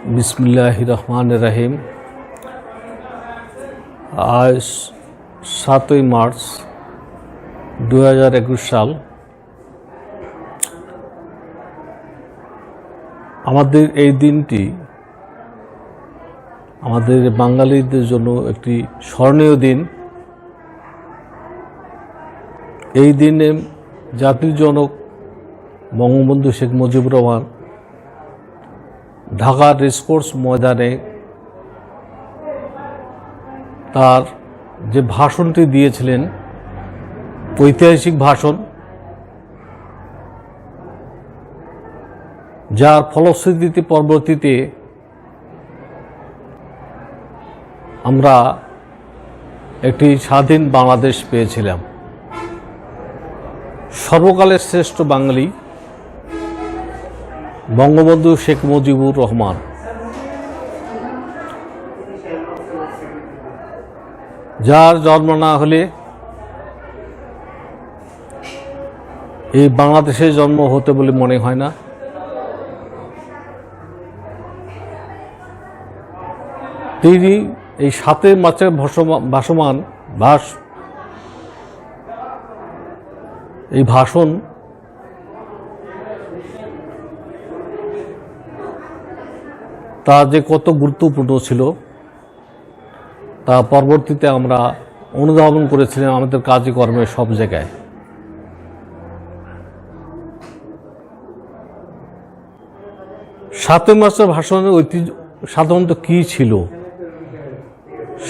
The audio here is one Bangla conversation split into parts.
बिस्मिल्लाहिर रहमानिर रहीम। आज 7 मार्च 2021 সাল। আমাদের এই দিনটি আমাদের বাঙালিদের জন্য একটি স্মরণীয় দিন। এই দিনে জাতির জনক বঙ্গবন্ধু শেখ মুজিবুর রহমান ঢাকার রেসকোর্স ময়দানে তার যে ভাষণটি দিয়েছিলেন, ঐতিহাসিক ভাষণ, যার ফলশ্রুতিতে পরবর্তীতে আমরা একটি স্বাধীন বাংলাদেশ পেয়েছিলাম। সর্বকালের শ্রেষ্ঠ বাঙালি বঙ্গবন্ধু শেখ মুজিবুর রহমান, যার জন্ম না হলে এই বাংলাদেশে জন্ম হতে বলে মনে হয় না। তিনি এই 7 মার্চের এই ভাষণ তা যে কত গুরুত্বপূর্ণ ছিল তা পরবর্তীতে আমরা অনুধাবন করেছিলাম আমাদের কাজে কর্মে সব জায়গায়। সাতই মার্চের ভাষণের ঐতিহ্য সাধারণত কী ছিল?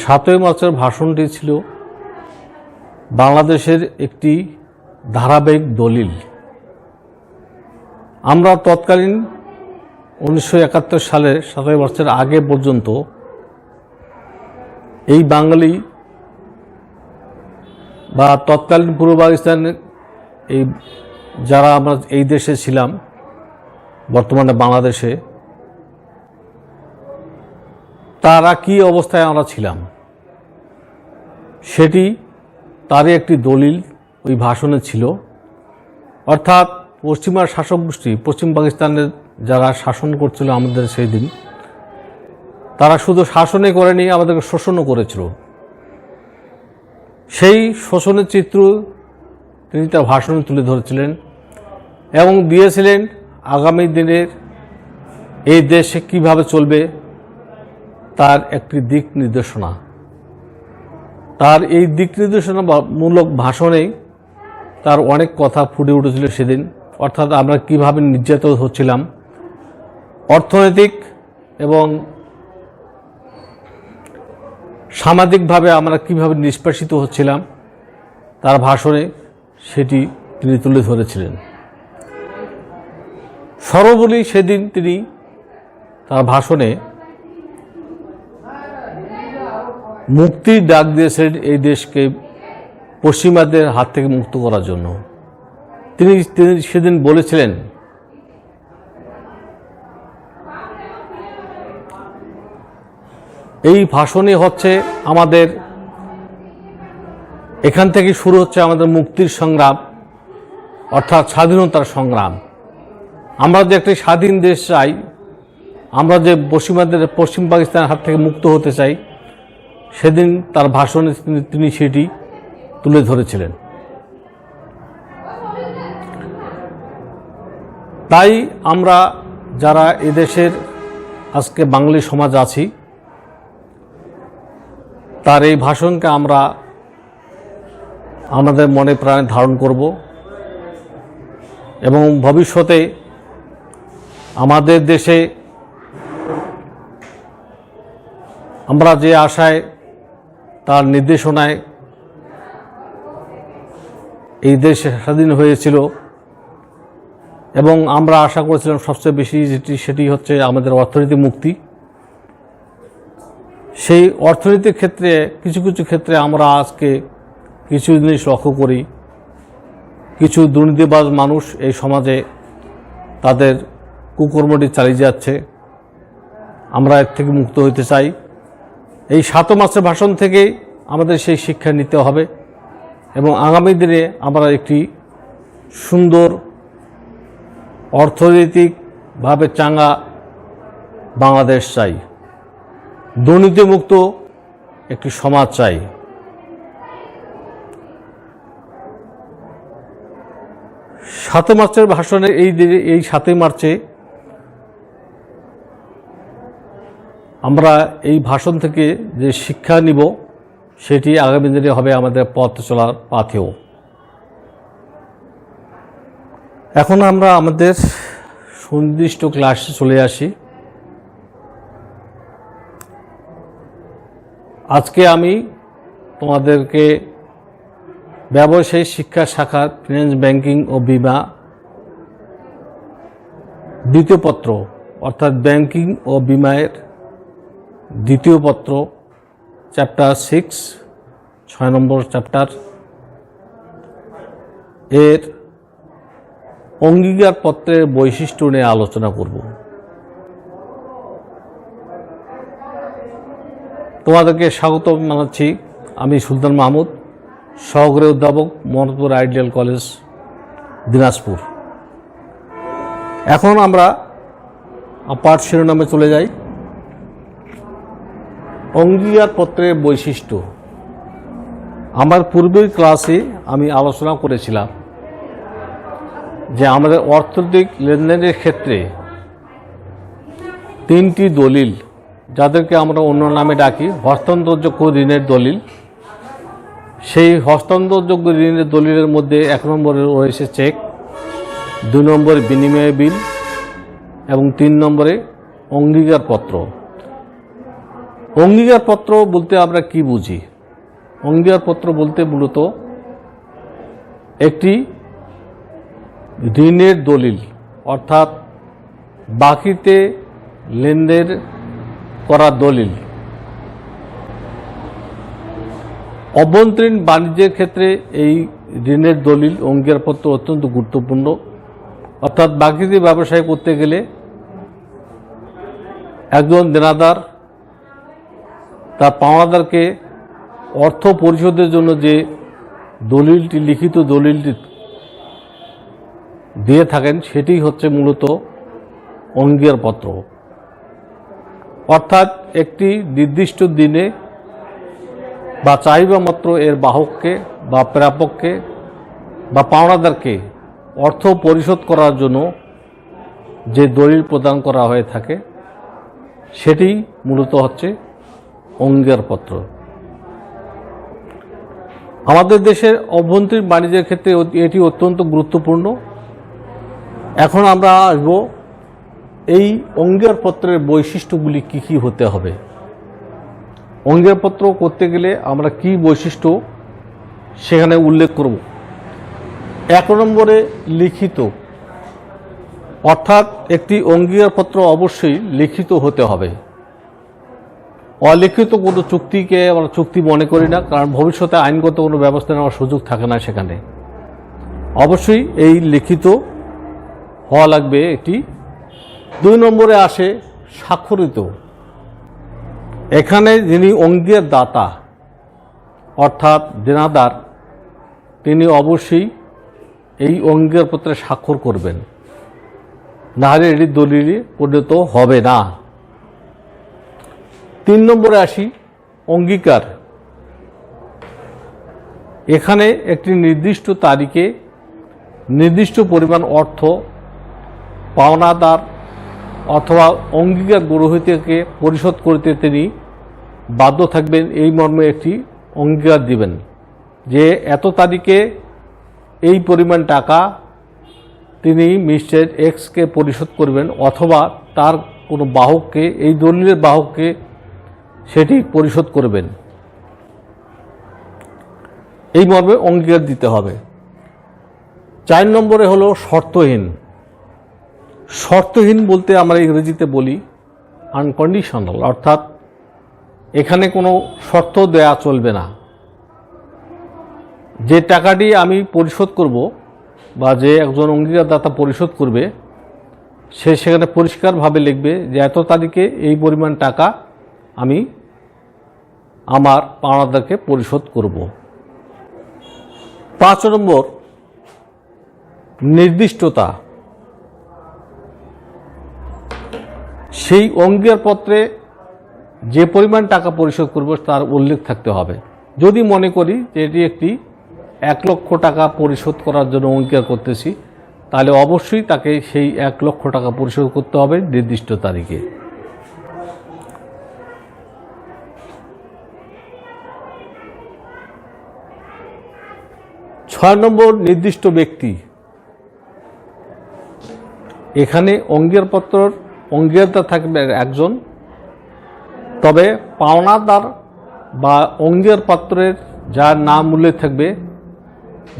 7 মার্চের ভাষণটি ছিল বাংলাদেশের একটি ধারাবাহিক দলিল। আমরা তৎকালীন 1971 সালের 7 মার্চের আগে পর্যন্ত এই বাঙালি বা তৎকালীন পূর্ব পাকিস্তানের এই যারা আমরা এই দেশে ছিলাম, বর্তমানে বাংলাদেশে, তারা কি অবস্থায় আমরা ছিলাম সেটি তারই একটি দলিল ওই ভাষণে ছিল। অর্থাৎ পশ্চিমা শাসক গোষ্ঠী, পশ্চিম পাকিস্তানের যারা শাসন করছিল আমাদের সেই দিন, তারা শুধু শাসনই করেনি, আমাদেরকে শোষণও করেছিল। সেই শোষণের চিত্র তিনি তার ভাষণে তুলে ধরেছিলেন এবং দিয়েছিলেন আগামী দিনের এই দেশে কিভাবে চলবে তার একটি দিক নির্দেশনা। তার এই দিক নির্দেশনা মূলক ভাষণেই তার অনেক কথা ফুটে উঠেছিল সেদিন। অর্থাৎ আমরা কিভাবে নির্যাতিত হচ্ছিলাম, অর্থনৈতিক এবং সামাজিকভাবে আমরা কিভাবে নিষ্পেষিত হচ্ছিলাম, তার ভাষণে সেটি তিনি তুলে ধরেছিলেন। সর্বোপরি সেদিন তিনি তার ভাষণে মুক্তির ডাক দিয়েছেন এই দেশকে পশ্চিমাদের হাত থেকে মুক্ত করার জন্য। তিনি সেদিন বলেছিলেন, এই ভাষণই হচ্ছে আমাদের, এখান থেকে শুরু হচ্ছে আমাদের মুক্তির সংগ্রাম, অর্থাৎ স্বাধীনতার সংগ্রাম। আমরা যে একটি স্বাধীন দেশ চাই, আমরা যে পশ্চিম পাকিস্তানের হাত থেকে মুক্ত হতে চাই, সেদিন তার ভাষণে তিনি সেটি তুলে ধরেছিলেন। তাই আমরা যারা এদেশের আজকে বাঙালি সমাজ আছি, তার এই ভাষণকে আমরা আমাদের মনে প্রাণে ধারণ করব এবং ভবিষ্যতে আমাদের দেশে আমরা যে আশায় তার নির্দেশনায় এই দেশ স্বাধীন হয়েছিল এবং আমরা আশা করেছিলাম সবচেয়ে বেশি সেটি হচ্ছে আমাদের অর্থনৈতিক মুক্তি। সেই অর্থনৈতিক ক্ষেত্রে কিছু কিছু ক্ষেত্রে আমরা আজকে কিছু জিনিস লক্ষ্য করি। কিছু দুর্নীতিবাজ মানুষ এই সমাজে তাদের কুকর্মটি চালিয়ে যাচ্ছে। আমরা এর থেকে মুক্ত হতে চাই। এই 7 মার্চের ভাষণ থেকে আমাদের সেই শিক্ষা নিতে হবে এবং আগামী দিনে আমরা একটি সুন্দর অর্থনৈতিকভাবে চাঙ্গা বাংলাদেশ চাই, দুর্নীতিমুক্ত একটি সমাজ চাই। 7 মার্চের ভাষণে এই 7 মার্চে আমরা এই ভাষণ থেকে যে শিক্ষা নিব সেটি আগামী দিনে হবে আমাদের পথ চলার পাথেও। এখন আমরা আমাদের সুনির্দিষ্ট ক্লাসে চলে আসি। আজকে আমি তোমাদেরকে ব্যবসায়িক শিক্ষা শাখার ফিন্যান্স ব্যাংকিং ও বিমা দ্বিতীয় পত্র অর্থাৎ ব্যাংকিং ও বিমায়ের দ্বিতীয় পত্র চ্যাপ্টার 6 6 নম্বর চ্যাপ্টার এর অঙ্গীকার পত্রের বৈশিষ্ট্য নিয়ে আলোচনা করব। তোমাদেরকে স্বাগত জানাচ্ছি। আমি সুলতান মাহমুদ, সহকারী অধ্যাপক, মোহাম্মদপুর আইডিয়াল কলেজ, দিনাজপুর। এখন আমরা পাঠ শিরোনামে চলে যাই। অঙ্গীকার পত্রের বৈশিষ্ট্য। আমার পূর্বের ক্লাসে আমি আলোচনা করেছিলাম যে আমাদের অর্থনৈতিক লেনদেনের ক্ষেত্রে 3টি দলিল, যাদেরকে আমরা অন্য নামে ডাকি হস্তান্তরযোগ্য ঋণের দলিল, সেই হস্তান্তরযোগ্য ঋণের দলিলের মধ্যে 1 নম্বরে রয়েছে চেক, 2 নম্বরে বিনিময় বিল এবং 3 নম্বরে অঙ্গীকারপত্র। অঙ্গীকারপত্র বলতে আমরা কি বুঝি? অঙ্গীকারপত্র বলতে মূলত একটি ঋণের দলিল, অর্থাৎ বাকিতে লেনদেন করা দলিল। অভ্যন্তরীণ বাণিজ্যের ক্ষেত্রে এই ঋণের দলিল অঙ্গীকারপত্র অত্যন্ত গুরুত্বপূর্ণ। অর্থাৎ বাকিতে ব্যবসায় করতে গেলে একজন দেনাদার তার পাওনাদারকে অর্থ পরিশোধের জন্য যে দলিলটি, লিখিত দলিলটি দিয়ে থাকেন, সেটি হচ্ছে মূলত অঙ্গীকারপত্র। অর্থাৎ একটি নির্দিষ্ট দিনে বা চাহিদা মাত্র এর বাহককে বা প্রাপককে বা পাওনাদারকে অর্থ পরিশোধ করার জন্য যে দলিল প্রদান করা হয়ে থাকে সেটি মূলত হচ্ছে অঙ্গীকারপত্র। আমাদের দেশের অভ্যন্তরীণ বাণিজ্যের ক্ষেত্রে এটি অত্যন্ত গুরুত্বপূর্ণ। এখন আমরা আসব এই অঙ্গীকারপত্রের বৈশিষ্ট্যগুলি কি কি হতে হবে। অঙ্গীকারপত্র করতে গেলে আমরা কি বৈশিষ্ট্য সেখানে উল্লেখ করব। 1 নম্বরে লিখিত, অর্থাৎ একটি অঙ্গীকারপত্র অবশ্যই লিখিত হতে হবে। অলিখিত কোনো চুক্তিকে আমরা চুক্তি মনে করি না, কারণ ভবিষ্যতে আইনগত কোনো ব্যবস্থা নেওয়ার সুযোগ থাকে না সেখানে। অবশ্যই এই লিখিত হওয়া লাগবে একটি। 2 নম্বরে আসে স্বাক্ষরিত। এখানে যিনি অঙ্গীকার দাতা অর্থাৎ দেনাদার, তিনি অবশ্যই এই অঙ্গীকারপত্রে স্বাক্ষর করবেন, নাহলে এটি দলিলে পরিণত হবে না। 3 নম্বরে আসি অঙ্গীকার। এখানে একটি নির্দিষ্ট তারিখে নির্দিষ্ট পরিমাণ অর্থ পাওনাদার অথবা অঙ্গীকার গ্রহীতাকে পরিশোধ করতে তিনি বাধ্য থাকবেন, এই মর্মে একটি অঙ্গীকার দিবেন যে এত তারিখে এই পরিমাণ টাকা তিনি মিস্টার এক্সকে পরিশোধ করবেন, অথবা তার কোনো বাহককে, এই দলিলের বাহককে সেটি পরিশোধ করবেন, এই মর্মে অঙ্গীকার দিতে হবে। 4 নম্বরে হলো শর্তহীন। শর্তহীন বলতে আমরা ইংরেজিতে বলি আনকন্ডিশনাল, অর্থাৎ এখানে কোনো শর্ত দেয়া চলবে না। যে টাকাটি আমি পরিশোধ করব বা যে একজন অঙ্গীকারদাতা পরিশোধ করবে, সে সেখানে পরিষ্কারভাবে লিখবে যে এত তারিখে এই পরিমাণ টাকা আমি আমার পাওনাদারকে পরিশোধ করব। 5 নম্বর নির্দিষ্টতা। সেই অঙ্গীকারপত্রে যে পরিমাণ টাকা পরিশোধ করব তার উল্লেখ থাকতে হবে। যদি মনে করি যে এটি একটি 1 লক্ষ টাকা পরিশোধ করার জন্য অঙ্গীকার করতেছি, তাহলে অবশ্যই তাকে সেই 1 লক্ষ টাকা পরিশোধ করতে হবে নির্দিষ্ট তারিখে। ছয় নম্বর, নির্দিষ্ট ব্যক্তি। এখানে অঙ্গীকারদাতা থাকবে একজন, তবে পাওনাদার বা অঙ্গীকারপত্রের যার নাম উল্লেখ থাকবে,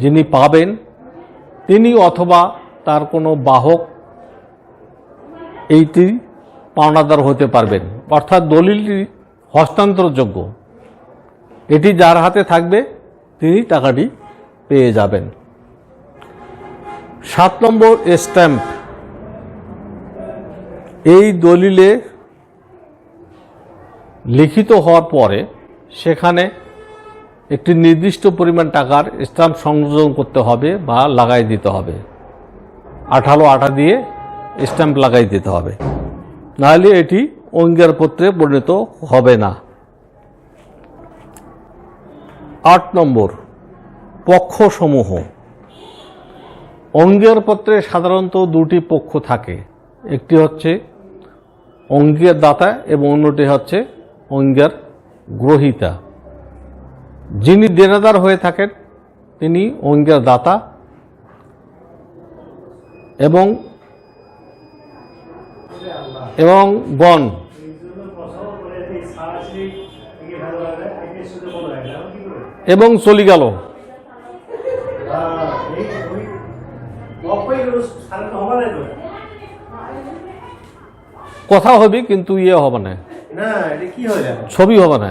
যিনি পাবেন তিনি অথবা তার কোনো বাহক এইটি পাওনাদার হতে পারবেন, অর্থাৎ দলিলটি হস্তান্তরযোগ্য। এটি যার হাতে থাকবে তিনি টাকাটি পেয়ে যাবেন। 7 নম্বর, স্ট্যাম্প। এই দলিলে লিখিত হওয়ার পরে সেখানে একটি নির্দিষ্ট পরিমাণ টাকার স্ট্যাম্প সংযোজন করতে হবে বা লাগাই দিতে হবে, আঠালো আঠা দিয়ে স্ট্যাম্প লাগাই দিতে হবে, নাহলে এটি অঙ্গীকারপত্রে পরিণত হবে না। 8 নম্বর, পক্ষসমূহ। অঙ্গীকারপত্রে সাধারণত 2টি পক্ষ থাকে, একটি হচ্ছে অঙ্গীকারদাতা এবং অন্যটি হচ্ছে অঙ্গীকার গ্রহীতা। যিনি দেনাদার হয়ে থাকেন তিনি অঙ্গীকারদাতা এবং বন এবং চলে গেল কথা হবে কিন্তু হবে না, ছবি হবে না।